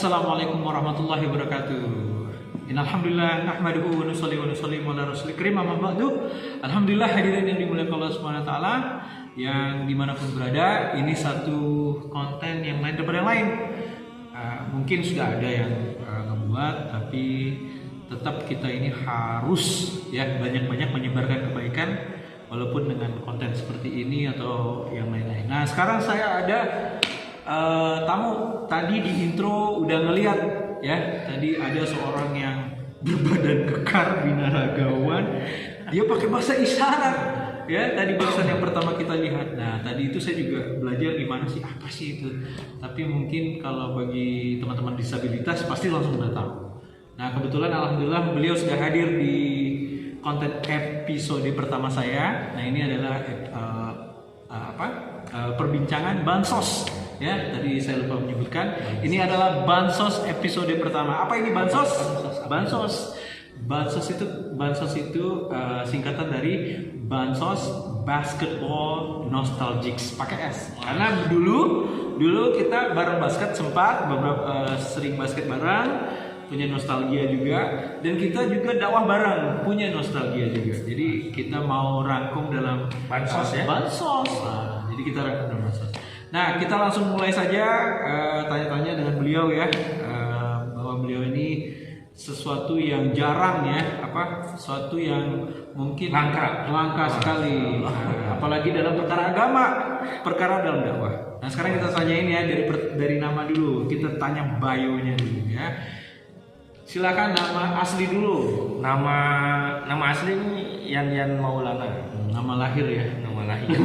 Assalamualaikum warahmatullahi wabarakatuh. Innalhamdulillah nahmaduhu wa nusalli ala rasulil karim amma ba'du. Alhamdulillah hadirin yang dimuliakan Allah Subhanahu wa taala, yang dimanapun berada, ini satu konten yang lain daripada yang lain. Mungkin sudah ada yang ngebuat, tapi tetap kita ini harus banyak-banyak menyebarkan kebaikan walaupun dengan konten seperti ini atau yang lain-lain. Nah, sekarang saya ada tamu. Tadi di intro udah ngeliat ya, tadi ada seorang yang berbadan kekar, binaragawan, dia pakai bahasa isyarat ya. Tadi bahasan yang pertama kita lihat. Nah, tadi itu saya juga belajar gimana sih, apa sih itu. Tapi mungkin kalau bagi teman-teman disabilitas pasti langsung udah tahu. Nah, kebetulan alhamdulillah beliau sudah hadir di konten episode pertama saya. Nah, ini adalah perbincangan bansos. Ya, tadi saya lupa menyebutkan. Ini adalah bansos episode pertama. Apa ini bansos? Bansos itu singkatan dari Bansos Basketball Nostalgics, pakai S. Karena dulu kita bareng basket, sempat beberapa sering basket bareng, punya nostalgia juga, dan kita juga dakwah bareng, punya nostalgia juga. Jadi kita mau rangkum dalam bansos ya. Bansos. Nah, jadi kita rangkum dalam bansos. Nah, kita langsung mulai saja tanya-tanya dengan beliau ya, bahwa beliau ini sesuatu yang jarang ya, sesuatu yang mungkin langka sekali, apalagi dalam perkara agama, perkara dalam dakwah. Nah, sekarang kita tanyain ya, dari nama dulu, kita tanya bio-nya dulu ya. Silakan nama asli dulu. Nama asli ini Yan Maulana. Nama lahir ya. Nama lahir.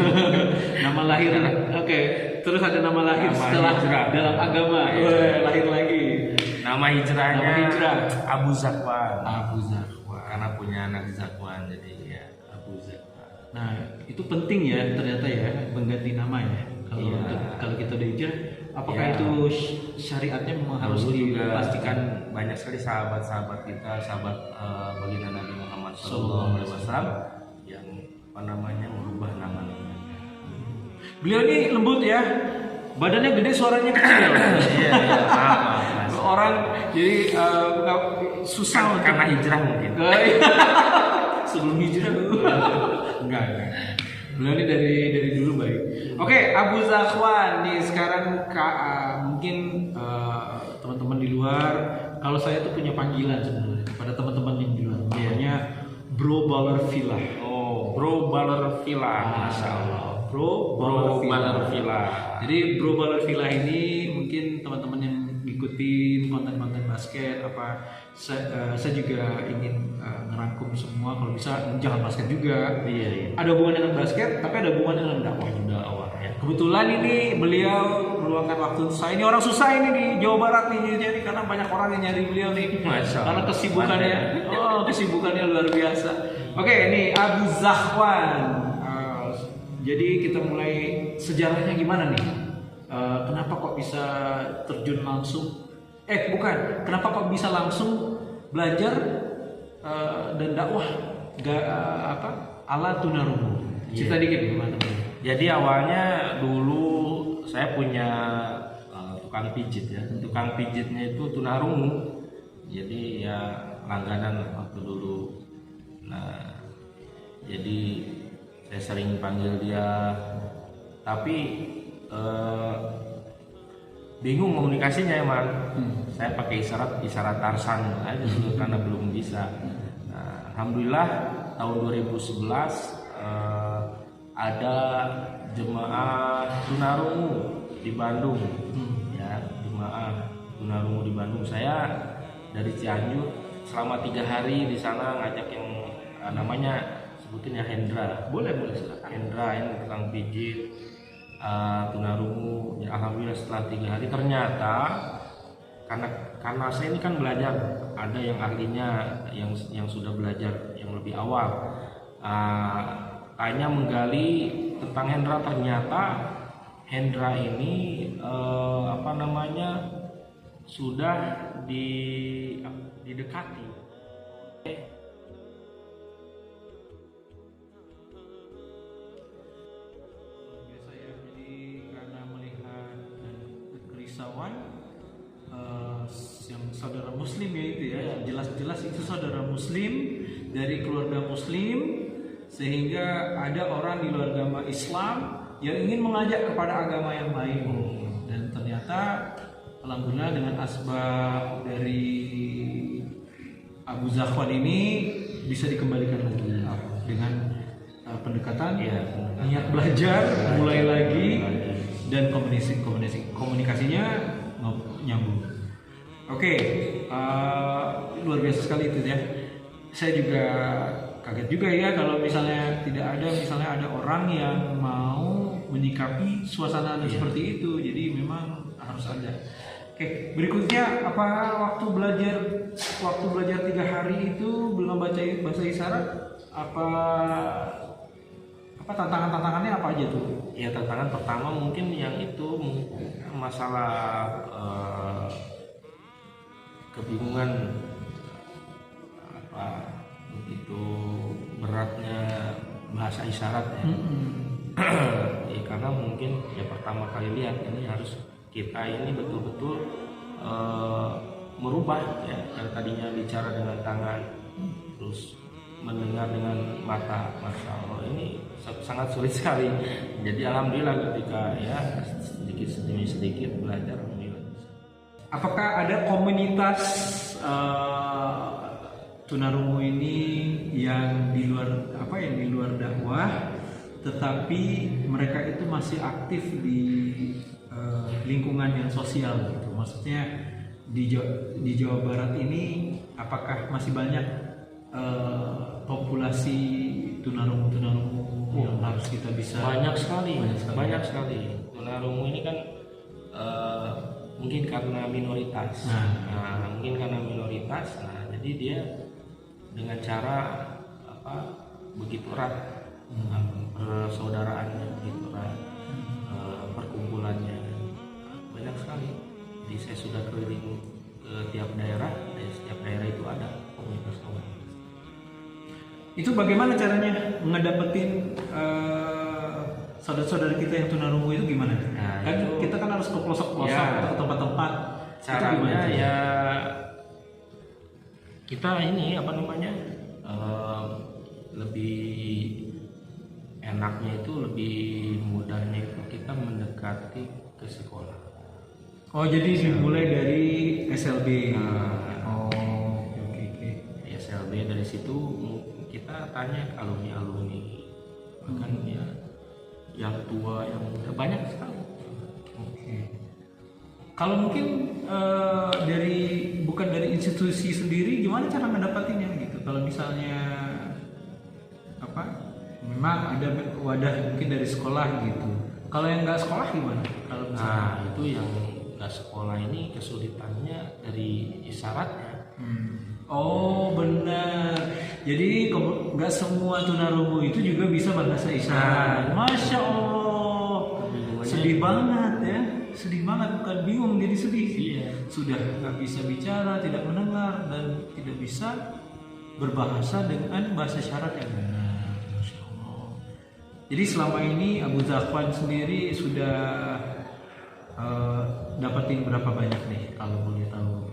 Nama lahir. Oke. Terus ada nama lahir nama setelah hijrah. Dalam agama. Lahir lagi. Nama hijrahnya Abu Zakwan. Abu Zakwan. Karena punya anak Zakwan, jadi ya Abu Zakwan. Nah, itu penting ya ternyata ya, mengganti nama ya. Kalau kita udah hijrah, apakah itu syariatnya memang harus dipastikan? Banyak sekali sahabat kita, sahabat baginda Nabi Muhammad SAW yang merubah nama-namanya. Beliau ini lembut ya, badannya gede, suaranya kecil. Iya, maaf. Orang jadi susah karena hijrah mungkin. Sebelum hijrah enggak. Beliau ini dari dulu baik. Oke, Abu Zakwan nih sekarang mungkin teman-teman di luar, kalau saya tuh punya panggilan sebenarnya kepada teman-teman yang di luar, namanya Bro Baller Villa. Oh, Bro Baller Villa, masya Allah. Bro Baller Villa. Jadi Bro Baller Villa ini mungkin teman-teman yang ngikutin konten-konten basket saya juga ingin ngerangkum semua, kalau bisa jangan basket juga. Iya. Ada hubungan dengan basket, tapi ada hubungan dengan dakwah juga ya. Kebetulan ini beliau meluangkan waktu saya. Ini orang susah ini di Jawa Barat nih, jadi karena banyak orang yang nyari beliau nih. Karena kesibukannya luar biasa. Oke, ini Abu Zakwan. Jadi kita mulai sejarahnya gimana nih? Kenapa kok bisa terjun langsung? Kenapa kok bisa langsung belajar dan dakwah ala tunarungu? Cerita dikit gimana? Jadi awalnya dulu saya punya tukang pijit ya. Tukang pijitnya itu tunarungu. Jadi ya langganan waktu dulu. Nah, jadi saya sering panggil dia, tapi bingung komunikasinya emang. Saya pakai isyarat Tarsan aja dulu karena belum bisa. Nah, alhamdulillah tahun 2011 ada jemaah tunarungu di Bandung. Ya, jemaah tunarungu di Bandung. Saya dari Cianjur selama 3 hari di sana ngajak yang namanya, sebutin ya, Hendra. Boleh silakan. Hendra ini tukang pijit tunarungu. Ya, alhamdulillah setelah 3 hari ternyata karena saya ini kan belajar, ada yang ahlinya yang sudah belajar yang lebih awal. Tanya menggali tentang Hendra, ternyata Hendra ini sudah didekati. muslim ya itu ya. Jelas-jelas itu saudara muslim dari keluarga muslim, sehingga ada orang di luar agama Islam yang ingin mengajak kepada agama yang lain. Dan ternyata alhamdulillah dengan asbab dari Abu Zakhwan ini bisa dikembalikan lagi dengan pendekatan niat belajar mulai lagi dan komunikasinya nyambung. Oke, luar biasa sekali itu ya. Saya juga kaget juga ya kalau misalnya ada orang yang mau menyikapi suasana seperti itu. Jadi memang harus ada. Oke, berikutnya waktu belajar 3 hari itu belum baca bahasa isyarat, tantangannya apa aja tuh? Ya, tantangan pertama mungkin yang itu masalah kebingungan begitu beratnya bahasa isyarat ya. Ya karena mungkin ya pertama kali lihat ini harus kita ini betul-betul merubah ya, yang tadinya bicara dengan tangan terus mendengar dengan mata. Masya Allah, ini sangat sulit sekali. Jadi alhamdulillah ketika ya sedikit demi sedikit belajar, alhamdulillah. Apakah ada komunitas tunarungu ini yang di luar dakwah, tetapi mereka itu masih aktif di lingkungan yang sosial gitu? Maksudnya di Jawa Barat ini apakah masih banyak populasi tunarungu yang harus kita bisa? Banyak sekali. Tunarungu ini kan mungkin karena minoritas. Jadi dia dengan cara begitu erat persaudaraannya, begitu erat perkumpulannya, banyak sekali. Jadi saya sudah keliling ke tiap daerah, dan setiap daerah itu ada komunitas. Itu bagaimana caranya ngedapetin saudara-saudara kita yang tunarungu itu gimana? Kita kan harus ke pelosok-pelosok atau ke tempat-tempat. Caranya ya kita ini lebih enaknya itu, lebih mudahnya itu kita mendekati ke sekolah. Oh, jadi dimulai dari SLB. Oke. SLB, dari situ kita tanya alumni bahkan ya yang tua, yang muda, banyak sekali. Oke. Kalau mungkin bukan dari institusi sendiri, gimana cara mendapatinnya gitu? Kalau misalnya memang ada wadah mungkin dari sekolah gitu. Kalau yang nggak sekolah gimana? Kalau itu yang nggak sekolah ini kesulitannya dari isyaratnya. Oh benar. Jadi nggak semua tunarungu itu juga bisa bahasa isyarat. Masya Allah. Sedih banget ya. Sedih banget, bukan bingung, jadi sedih. Iya. Sudah nggak bisa bicara, tidak mendengar, dan tidak bisa berbahasa dengan bahasa isyarat yang benar. Masya Allah. Jadi selama ini Abu Zakhwan sendiri sudah dapetin berapa banyak nih, kalau boleh tahu?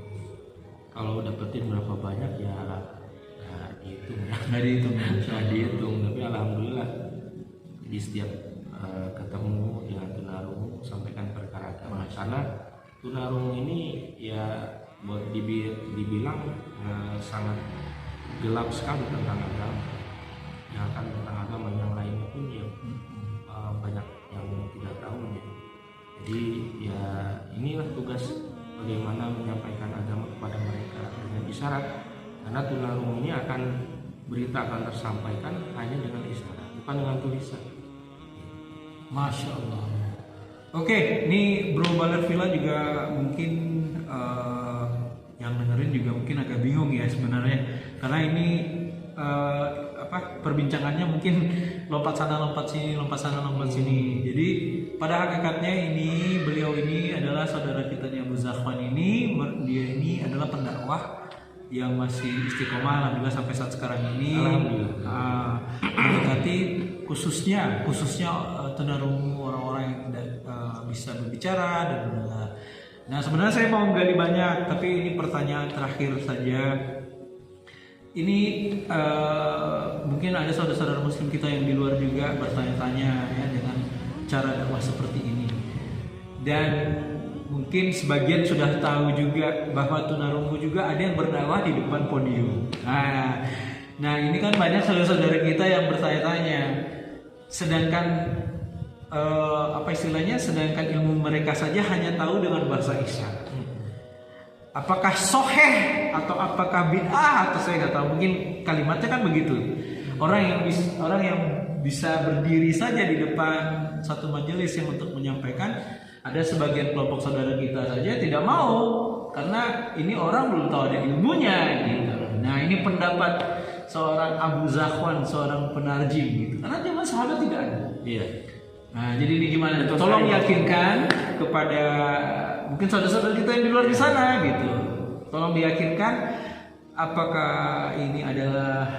Kalau dapetin berapa banyak ya dihitung ya. Nggak dihitung. Tapi alhamdulillah di setiap ketemu dengan tunarungu sampaikan perkara agama. Karena tunarungu ini ya buat dibilang sangat gelap sekali tentang agama. Ya kan, tentang agama yang lainnya pun ya banyak yang tidak tahu gitu. Jadi ya inilah tugas bagaimana menyampaikan agama kepada mereka dengan isyarat. Karena tunarungu ini berita akan tersampaikan hanya dengan isyarat, bukan dengan tulisan. Masya Allah. Oke, ini Bro Baler Villa juga mungkin yang dengerin juga mungkin agak bingung ya sebenarnya, karena ini perbincangannya mungkin lompat sana lompat sini. Jadi pada hakikatnya beliau ini adalah saudara kita Abu Zakhwan ini. Dia ini adalah pendakwah yang masih istiqomah alhamdulillah sampai saat sekarang ini. Mendekati khususnya tunarungu, orang-orang yang tidak bisa berbicara dan mendengar. Nah sebenarnya saya mau menggali banyak, tapi ini pertanyaan terakhir saja. Ini mungkin ada saudara-saudara muslim kita yang di luar juga bertanya-tanya ya dengan cara dakwah seperti ini. Dan mungkin sebagian sudah tahu juga bahwa tunarungu juga ada yang berdakwah di depan podium. Nah ini kan banyak saudara-saudara kita yang bertanya-tanya. Sedangkan apa istilahnya? Sedangkan ilmu mereka saja hanya tahu dengan bahasa isyarat. Apakah soheh atau apakah bid'ah atau saya nggak tahu, mungkin kalimatnya kan begitu. Orang yang bisa berdiri saja di depan satu majelis yang untuk menyampaikan, ada sebagian kelompok saudara kita saja tidak mau karena ini orang belum tahu ada ilmunya gitu. Nah ini pendapat seorang Abu Zakhwan, seorang penarjim gitu. Karena zaman sahabat tidak ada. Iya. Nah jadi ini gimana? Tolong yakinkan kepada mungkin saudara-saudara kita yang di luar di sana gitu. Tolong diyakinkan apakah ini adalah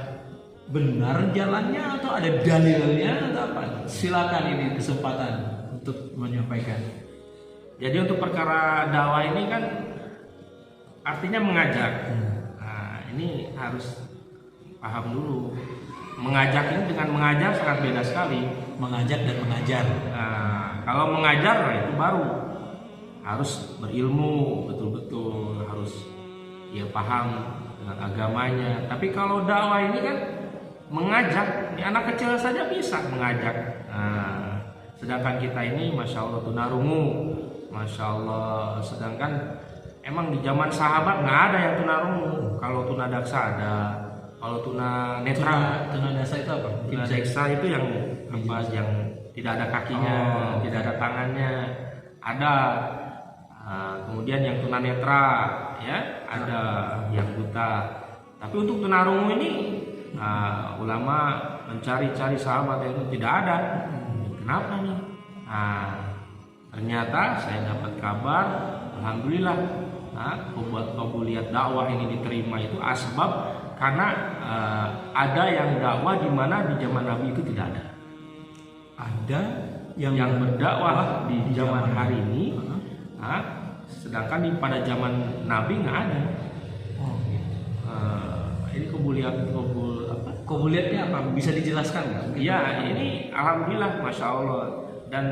benar jalannya atau ada dalilnya atau apa? Silakan ini kesempatan untuk menyampaikan. Jadi untuk perkara dakwah ini kan artinya mengajak. Nah, ini harus paham dulu. Mengajak ini dengan mengajar sangat beda sekali. Mengajak dan mengajar. Nah, kalau mengajar itu baru harus berilmu betul-betul, harus ya paham dengan agamanya. Tapi kalau dakwah ini kan mengajak, ini anak kecil saja bisa mengajak. Nah, sedangkan kita ini masya Allah tunarungu, masya Allah. Sedangkan emang di zaman sahabat nggak ada yang tunarungu. Kalau tunadaksa ada, kalau tunanetra. Tunadaksa itu apa? Tunadaksa itu yang apa? Yang tidak ada kakinya, tidak ada tangannya, ada. Kemudian yang tunanetra, ya ada yang buta. Tapi untuk tunarungu ini ulama mencari-cari sahabat itu tidak ada. Kenapa nih? Ternyata saya dapat kabar, alhamdulillah, qabuliat dakwah ini diterima itu asbab karena ada yang dakwah di mana di zaman Nabi itu tidak ada. Ada yang berdakwah di zaman hari ini. Sedangkan pada zaman Nabi nggak ada. Ini Qabuliatnya apa? Bisa dijelaskan nggak? Ya ini alhamdulillah masya Allah. Dan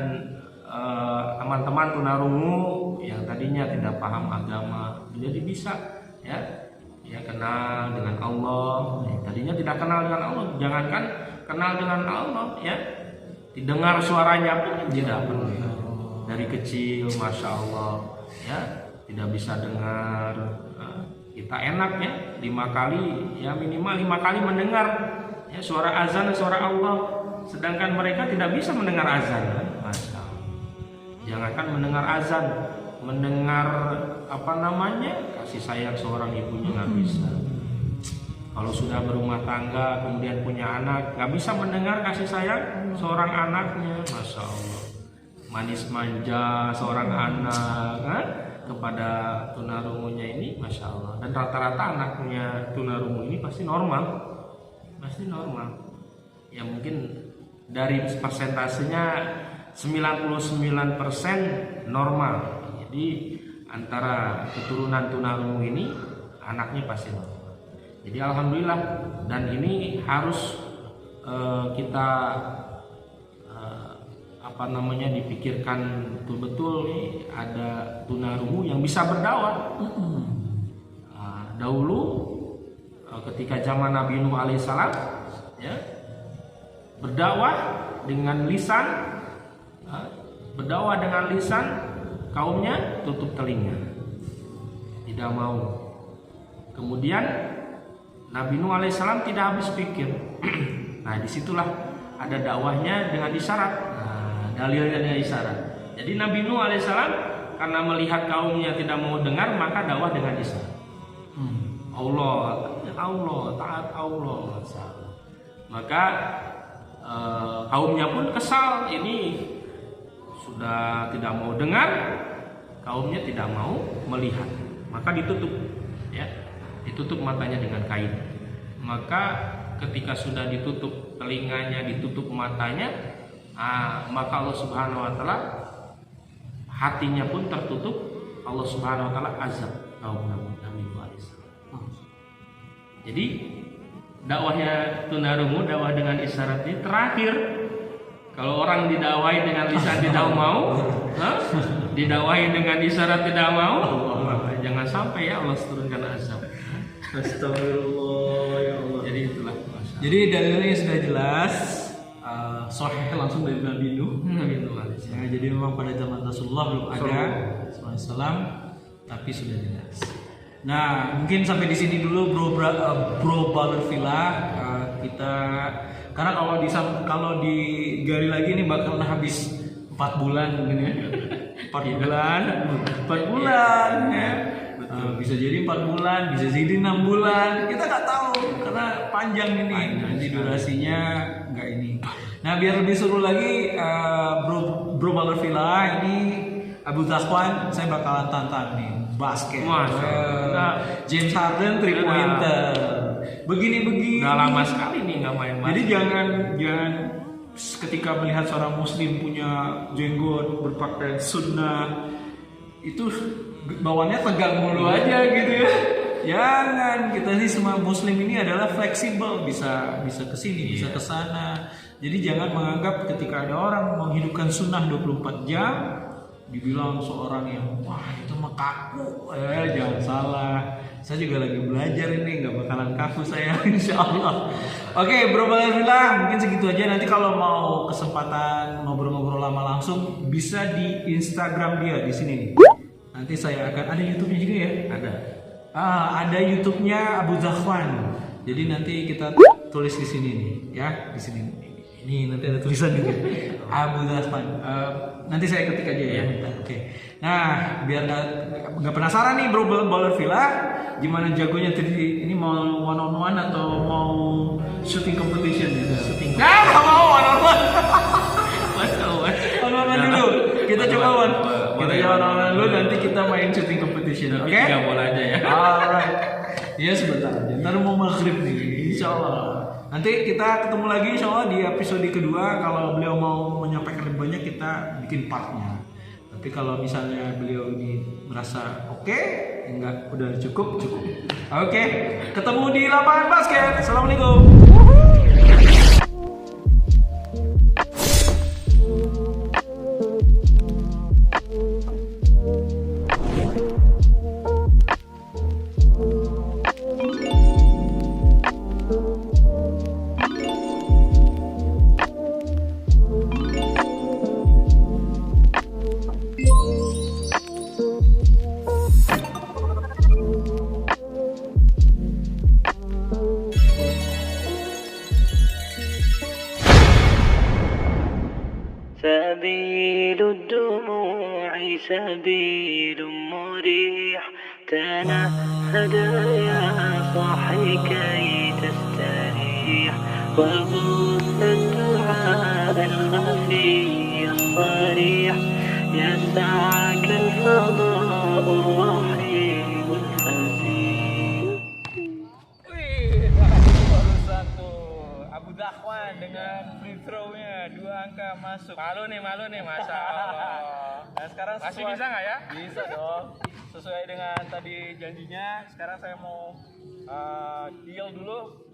teman-teman tunarungu yang tadinya tidak paham agama jadi bisa ya kenal dengan Allah. Tadinya tidak kenal dengan Allah, jangankan kenal dengan Allah ya, didengar suaranya pun tidak pernah. Dari kecil masya Allah ya tidak bisa dengar. Kita enak ya 5 kali ya minimal 5 kali mendengar ya suara azan, suara Allah, sedangkan mereka tidak bisa mendengar azan. Masya Allah. Jangankan mendengar azan, mendengar kasih sayang seorang ibunya nggak bisa. Kalau sudah berumah tangga kemudian punya anak nggak bisa mendengar kasih sayang seorang anaknya. Masya Allah. Manis manja seorang anak kepada tunarungunya ini masya Allah. Dan rata-rata anaknya tunarungu ini pasti normal ya, mungkin dari persentasenya 99% normal. Jadi antara keturunan tunarungu ini anaknya pasti normal. Jadi alhamdulillah, dan ini harus kita dipikirkan betul-betul nih, ada tunarungu yang bisa berdakwah. Dahulu ketika zaman Nabi Nuh alaihissalam ya, berdakwah dengan lisan, kaumnya tutup telinga, tidak mau. Kemudian Nabi Nuh alaihissalam tidak habis pikir. Nah disitulah ada dakwahnya dengan isyarat. Dalilnya dengan isyarat. Jadi Nabi Nuh alaihissalam karena melihat kaumnya tidak mau dengar, maka dakwah dengan isyarat. Allah, taat Allah. Maka kaumnya pun kesal, ini sudah tidak mau dengar, kaumnya tidak mau melihat, maka ditutup, ya, ditutup matanya dengan kain. Maka ketika sudah ditutup telinganya, ditutup matanya, maka Allah Subhanahu Wa Taala hatinya pun tertutup Allah Subhanahu wa taala azab kaum Nabi Nuh alaihissalam. Jadi dakwahnya tunarungu, dakwah dengan isyarat ini terakhir. Kalau orang didakwai dengan lisan tidak mau, didakwahi dengan isyarat tidak mau, jangan sampai ya Allah turunkan azab. Astagfirullah ya Allah. Jadi itulah. Jadi dalilnya sudah jelas, sahih langsung dari Nabi Nuh. Ya, jadi memang pada zaman Rasulullah belum ada SAW, tapi sudah jelas. Nah, mungkin sampai di sini dulu bro Baller Villa. Kita karena kalau digali lagi ini bakal habis 4 bulan mungkin ya. 4 bulan ya. Bisa jadi 4 bulan, bisa jadi 6 bulan. Kita nggak tahu karena panjang ini. Nanti durasinya nggak ini. Nah, biar lebih seru lagi bro Baller Villa ini Abu Zakwan saya bakalan tantang nih basket. James Harden 3 pointer. Begini. Udah lama sekali nih nggak main. Jadi jangan ketika melihat seorang muslim punya jenggot, berpakaian sunnah itu bawaannya tegang mulu aja gitu ya. Jangan, kita sih semua muslim ini adalah fleksibel, bisa ke sini, bisa ke sana. Jadi jangan menganggap ketika ada orang menghidupkan sunnah 24 jam dibilang seorang yang wah itu mah kaku. Jangan salah. Saya juga lagi belajar ini, nggak bakalan kaku saya insyaallah. Oke, bro Balarila, mungkin segitu aja. Nanti kalau mau kesempatan ngobrol-ngobrol lama langsung bisa di Instagram dia di sini nih. Nanti saya akan ada YouTube-nya juga ya. Ada YouTube-nya Abu Zakwan. Jadi nanti kita tulis di sini nih, ya di sini. Ini nanti ada tulisan juga. Abu Zakwan. Nanti saya ketik aja ya. Oke. Nah, biar nggak penasaran nih bro Baller Villa, gimana jagonya tadi? Ini mau one on one atau mau shooting competition gitu? Shooting. Nggak mau one on one. One on one dulu. Kita coba one. Kita jalan one on one dulu. Nanti kita main shooting competition. Oke? Nggak boleh aja ya. Alright. Iya sebentar aja. Ntar mau maghrib nih. Insyaallah. Nanti kita ketemu lagi insyaallah di episode kedua. Kalau beliau mau menyampaikan lebih banyak kita bikin partnya. Tapi kalau misalnya beliau ini merasa oke, enggak udah cukup. Oke, ketemu di lapangan basket. Assalamualaikum. سبيل الدموع سبيل مريح تنهد يا صاحي كي تستريح وبث الدعاء الخفي الصريح يسعك الفضاء الرحيم الفسيح. Abu Zakwan dengan free throw-nya 2 angka masuk. Malu nih masa Allah. Nah, sekarang masih bisa nggak ya? Bisa dong. Sesuai dengan tadi janjinya, sekarang saya mau deal dulu.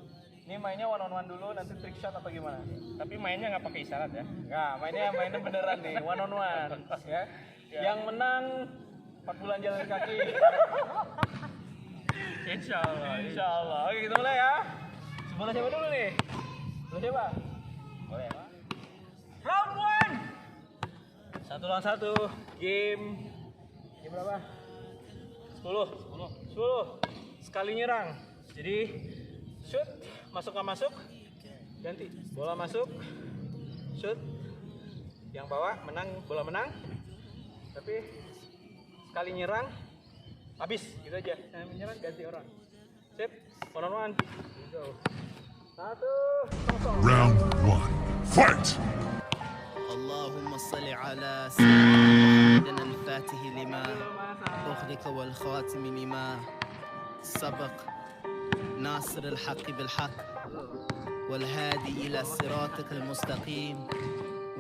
Ini mainnya one on one dulu, nanti trick shot apa gimana? Tapi mainnya nggak pakai isyarat ya? Nggak, mainnya beneran nih, one on one ya. Yang menang 4 bulan jalan kaki. Insyaallah. Oke, kita mulai ya. Bola siapa dulu nih? Bola siapa? Boleh ya, Pak? Round 1. 1 lawan 1. Game berapa? 10. Sekali nyerang. Jadi shoot, masuk nggak masuk? Ganti. Bola masuk. Shoot. Yang bawah menang, bola menang. Tapi sekali nyerang habis, gitu aja. Menyerang ganti orang. Sip, one on one. Go. 1-0. Round 1. Fight! اللهم صل على سيدنا محمد الفاتح لما أغلق والخاتم لما سبق ناصر الحق بالحق والهادي إلى صراطك المستقيم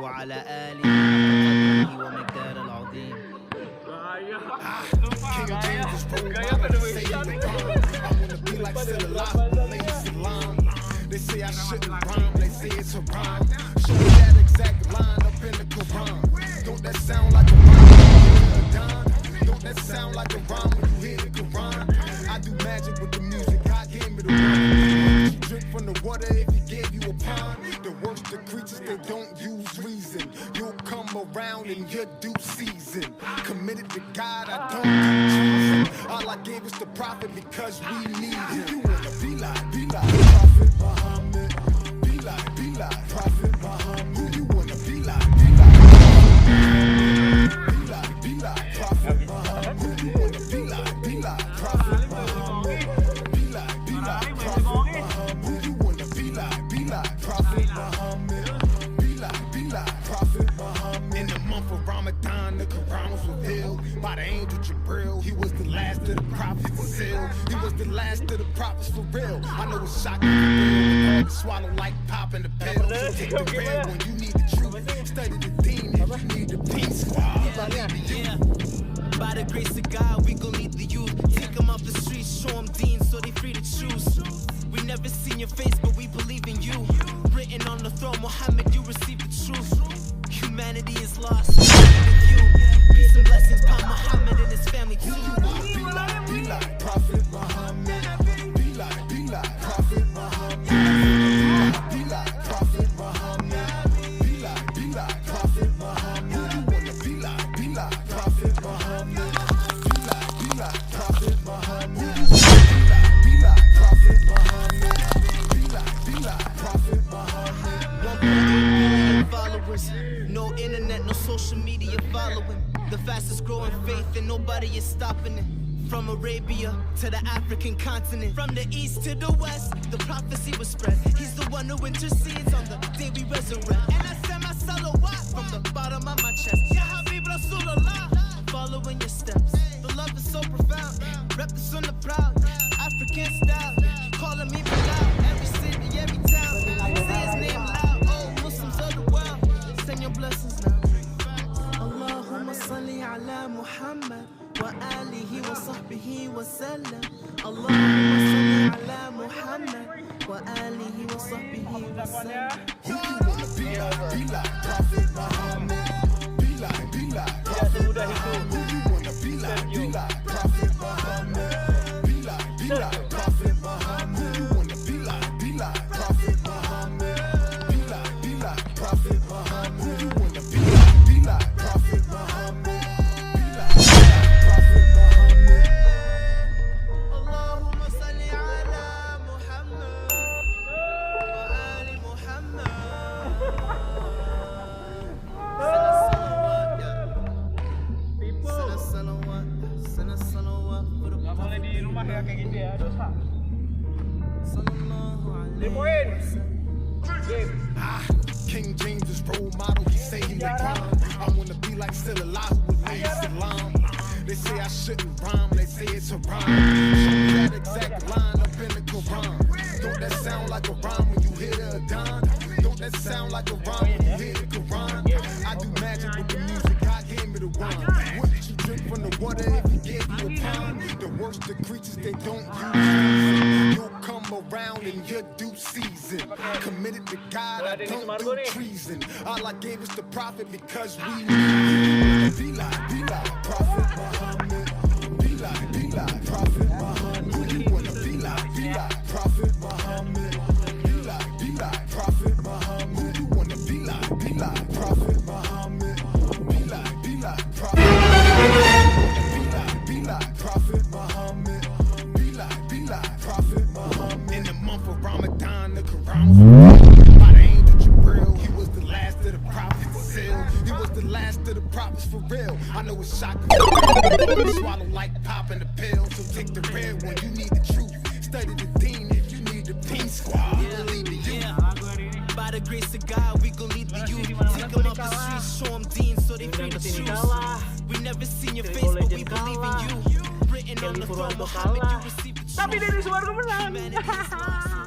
وعلى آله وقدره ومقدار العظيم. still alive with the latest alarm. They say I shouldn't rhyme, they say it's a rhyme. Show me that exact line up in the Quran. Don't that sound like a rhyme? Don't that sound like a rhyme when you hear the Quran? I do magic with the music, God gave me the rhyme. You drink from the water if he gave you a pond. The worst of creatures, they don't use reason. You'll come around in your due season. Committed to God, I don't do treason. All I gave is the prophet because we need him. You wanna be like Prophet Muhammad. Be like Prophet Muhammad. Who you wanna be like Prophet Muhammad. Who you wanna be like Prophet Muhammad. Be like Prophet Muhammad. Who you wanna be like Prophet Muhammad. Be like Prophet Muhammad. In the month of Ramadan, the Quran was revealed by the angel Jibril. He was the last of the prophets to seal. He was the last of the prophets for real. I know it's shocking for real. Hard to swallow like popping the pill. So take the real when you need the truth. Study the theme if you need the peace. Yeah. By the grace of God, we gon' lead the youth. Take them off the streets, show them Dean so they free to choose. We never seen your face, but we believe in you. Written on the throne, Muhammad, you receive the truth. Humanity is lost, with you. Peace and blessings upon Muhammad and his family too. Be like Prophet Muhammad. Be like Prophet Muhammad. Be like Prophet Muhammad. Be like Prophet Muhammad. You wanna be like Prophet Muhammad. Be like Prophet Muhammad. Be like Prophet Muhammad. Be like Prophet Muhammad. 1.8 billion followers. No internet, no social media following. The fastest growing faith and nobody is stopping it. From Arabia to the African continent, from the east to the west, the prophecy was spread. He's the one who intercedes on the day we resurrect. And I send my salawat from the bottom of my chest. Ya Habib Rasulullah, following your steps. The love is so profound. Rep the sunnah proud, African style. Calling me Bilal, every city, every town. Say his name loud, oh Muslims of the world. Send your blessings now. Allahumma salli ala Muhammad wa alihi wa sahbihi wa sallam. Allahumma salli ala Muhammad wa alihi wa sahbihi wa sallam. Who you wanna be like Prophet Muhammad. Be like Prophet Muhammad. Who you wanna be like Prophet Muhammad. Be like Prophet Muhammad. Who you wanna be like Prophet Muhammad. Be like Prophet Muhammad. Who you wanna be like Prophet Muhammad. Be like Prophet Muhammad. Allahumma salli ala Muhammad wa ali Muhammad. Sana salawat for the Nggak boleh di rumah ya kayak gitu ya, dosa. sallallahu alaihi wasallam. King James is role model, he say he would rhyme. I wanna be like still alive with Layy Salam. They say I shouldn't rhyme, they say it's a rhyme. Show me that exact line up in the Quran. Don't that sound like a rhyme when you hear the Adhan? Don't that sound like a rhyme when you hear the Quran? I do magic with the music, God gave me the rhyme. Wouldn't you drink from the water if he gave you a pound? The worst of creatures, they don't use reason. You'll come around in your due season. Committed to God, I don't do treason. All I gave is the prophet because we need him. Be like Prophet Muhammad. Be like Prophet Muhammad. Who you wanna be like Prophet Muhammad. Be like Prophet Muhammad. Who you wanna be like Prophet Muhammad. Be like Prophet Muhammad. Be like Prophet Muhammad. Be like Prophet Muhammad. In the month of Ramadan, the Quran was revealed by the angel Jibril. He was the last of the prophets to seal. He was the last of the prophets for real. I know it's shocking. Swallow like popping the pill. So take the red one, you need the truth. Study the theme if you need the peace squad. Believe in you. By the grace of God, we gon' lead the youth. Take them off the streets, show them Dean so they free to choose. We never seen your face, but we believe in you. Written on the throne, Muhammad, you receive the truth. Tapi dari suara menang. Humanity is lost.